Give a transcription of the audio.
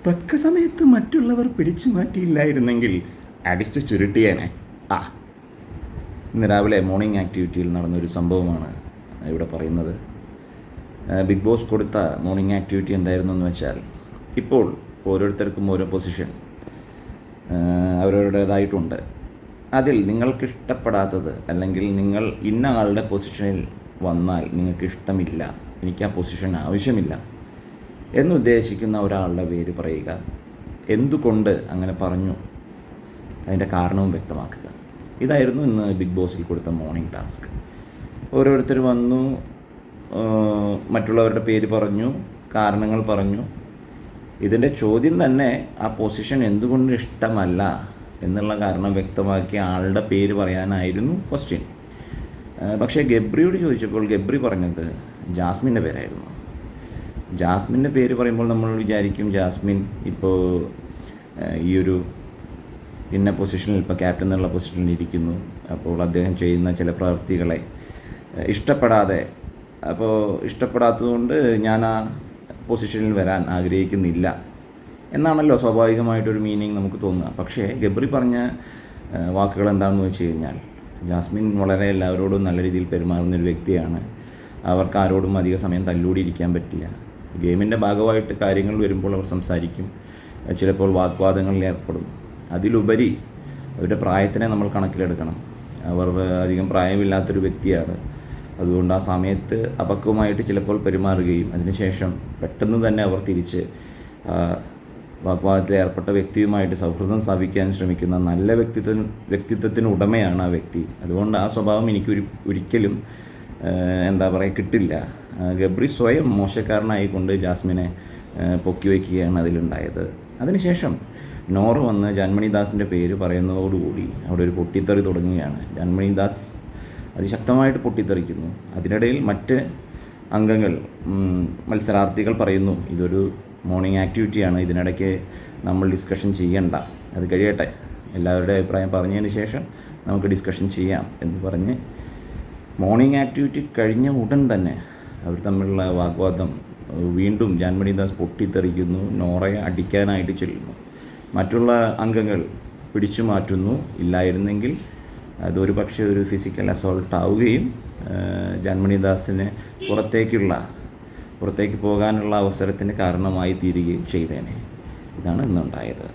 തക്ക സമയത്ത് മറ്റുള്ളവർ പിടിച്ചു മാറ്റിയില്ലായിരുന്നെങ്കിൽ അടിച്ചു ചുരുട്ടിയേനെ. ആ ഇന്ന് രാവിലെ മോർണിംഗ് ആക്ടിവിറ്റിയിൽ നടന്നൊരു സംഭവമാണ് ഇവിടെ പറയുന്നത്. ബിഗ് ബോസ് കൊടുത്ത മോർണിംഗ് ആക്ടിവിറ്റി എന്തായിരുന്നു എന്ന് വെച്ചാൽ, ഇപ്പോൾ ഓരോരുത്തർക്കും ഓരോ പൊസിഷൻ അവരവരുടേതായിട്ടുണ്ട്. അതിൽ നിങ്ങൾക്കിഷ്ടപ്പെടാത്തത്, അല്ലെങ്കിൽ നിങ്ങൾ ഇന്ന ആളുടെ പൊസിഷനിൽ വന്നാൽ നിങ്ങൾക്ക് ഇഷ്ടമില്ല, എനിക്ക് ആ പൊസിഷൻ ആവശ്യമില്ല എന്നുദ്ദേശിക്കുന്ന ഒരാളുടെ പേര് പറയുക. എന്തുകൊണ്ട് അങ്ങനെ പറഞ്ഞു, അതിൻ്റെ കാരണവും വ്യക്തമാക്കുക. ഇതായിരുന്നു ഇന്ന് ബിഗ് ബോസിൽ കൊടുത്ത മോർണിംഗ് ടാസ്ക്. ഓരോരുത്തർ വന്നു, മറ്റുള്ളവരുടെ പേര് പറഞ്ഞു, കാരണങ്ങൾ പറഞ്ഞു. ഇതിൻ്റെ ചോദ്യം തന്നെ ആ പൊസിഷൻ എന്തുകൊണ്ട് ഇഷ്ടമല്ല എന്നുള്ള കാരണം വ്യക്തമാക്കിയ ആളുടെ പേര് പറയാനായിരുന്നു ക്വസ്റ്റ്യൻ. പക്ഷേ ഗബ്രിയോട് ചോദിച്ചപ്പോൾ ഗബ്രി പറഞ്ഞത് ജാസ്മിൻ്റെ പേരായിരുന്നു. ജാസ്മിൻ്റെ പേര് പറയുമ്പോൾ നമ്മൾ വിചാരിക്കും ജാസ്മിൻ ഇപ്പോൾ ഈ ഒരു ഇന്ന പൊസിഷനിൽ, ഇപ്പോൾ ക്യാപ്റ്റൻ എന്നുള്ള പൊസിഷനിൽ ഇരിക്കുന്നു. അപ്പോൾ അദ്ദേഹം ചെയ്യുന്ന ചില പ്രവൃത്തികളെ ഇഷ്ടപ്പെടാത്തതുകൊണ്ട് ഞാൻ ആ പൊസിഷനിൽ വരാൻ ആഗ്രഹിക്കുന്നില്ല എന്നാണല്ലോ സ്വാഭാവികമായിട്ടൊരു മീനിങ് നമുക്ക് തോന്നുക. പക്ഷേ ഗബ്രി പറഞ്ഞ വാക്കുകൾ എന്താണെന്ന് വെച്ച് കഴിഞ്ഞാൽ, ജാസ്മിൻ വളരെ എല്ലാവരോടും നല്ല രീതിയിൽ പെരുമാറുന്നൊരു വ്യക്തിയാണ്. അവർക്ക് ആരോടും അധിക സമയം തല്ലൂടിയിരിക്കാൻ പറ്റില്ല. ഗെയിമിൻ്റെ ഭാഗമായിട്ട് കാര്യങ്ങൾ വരുമ്പോൾ അവർ സംസാരിക്കും, ചിലപ്പോൾ വാഗ്വാദങ്ങളിൽ ഏർപ്പെടും. അതിലുപരി അവരുടെ പ്രായത്തിനെ നമ്മൾ കണക്കിലെടുക്കണം. അവർ അധികം പ്രായമില്ലാത്തൊരു വ്യക്തിയാണ്. അതുകൊണ്ട് ആ സമയത്ത് അപക്വമായിട്ട് ചിലപ്പോൾ പെരുമാറുകയും അതിനുശേഷം പെട്ടെന്ന് തന്നെ അവർ തിരിച്ച് വാഗ്വാദത്തിൽ ഏർപ്പെട്ട വ്യക്തിയുമായിട്ട് സൗഹൃദം സ്ഥാപിക്കാൻ ശ്രമിക്കുന്ന നല്ല വ്യക്തിത്വത്തിന് ഉടമയാണ് ആ വ്യക്തി. അതുകൊണ്ട് ആ സ്വഭാവം എനിക്ക് ഒരിക്കലും കിട്ടില്ല. ഗബ്രി സ്വയം മോശക്കാരനായിക്കൊണ്ട് ജാസ്മിനെ പൊക്കി വയ്ക്കുകയാണ് അതിലുണ്ടായത്. അതിനുശേഷം നോറ വന്ന് ജാൻമണി ദാസിൻ്റെ പേര് പറയുന്നതോടുകൂടി അവിടെ ഒരു പൊട്ടിത്തെറി തുടങ്ങുകയാണ്. ജാൻമണി ദാസ് അതിശക്തമായിട്ട് പൊട്ടിത്തെറിക്കുന്നു. അതിനിടയിൽ മറ്റ് അംഗങ്ങൾ, മത്സരാർത്ഥികൾ പറയുന്നു ഇതൊരു മോർണിംഗ് ആക്ടിവിറ്റിയാണ്, ഇതിനിടയ്ക്ക് നമ്മൾ ഡിസ്കഷൻ ചെയ്യണ്ട, അത് കഴിയട്ടെ, എല്ലാവരുടെ അഭിപ്രായം പറഞ്ഞതിന് ശേഷം നമുക്ക് ഡിസ്കഷൻ ചെയ്യാം എന്ന് പറഞ്ഞ് മോർണിംഗ് ആക്ടിവിറ്റി കഴിഞ്ഞ ഉടൻ തന്നെ അവർ തമ്മിലുള്ള വാഗ്വാദം വീണ്ടും ജാൻമണി ദാസ് പൊട്ടിത്തെറിക്കുന്നു. നോറയെ അടിക്കാനായിട്ട് ചെല്ലുന്നു. മറ്റുള്ള അംഗങ്ങൾ പിടിച്ചു മാറ്റുന്നു. ഇല്ലായിരുന്നെങ്കിൽ അതൊരു പക്ഷേ ഒരു ഫിസിക്കൽ അസോൾട്ട് ആവുകയും ജാൻമണി ദാസിന് പുറത്തേക്ക് പോകാനുള്ള അവസരത്തിന് കാരണമായി തീരുകയും ചെയ്തേനെ. ഇതാണ് ഇന്നുണ്ടായത്.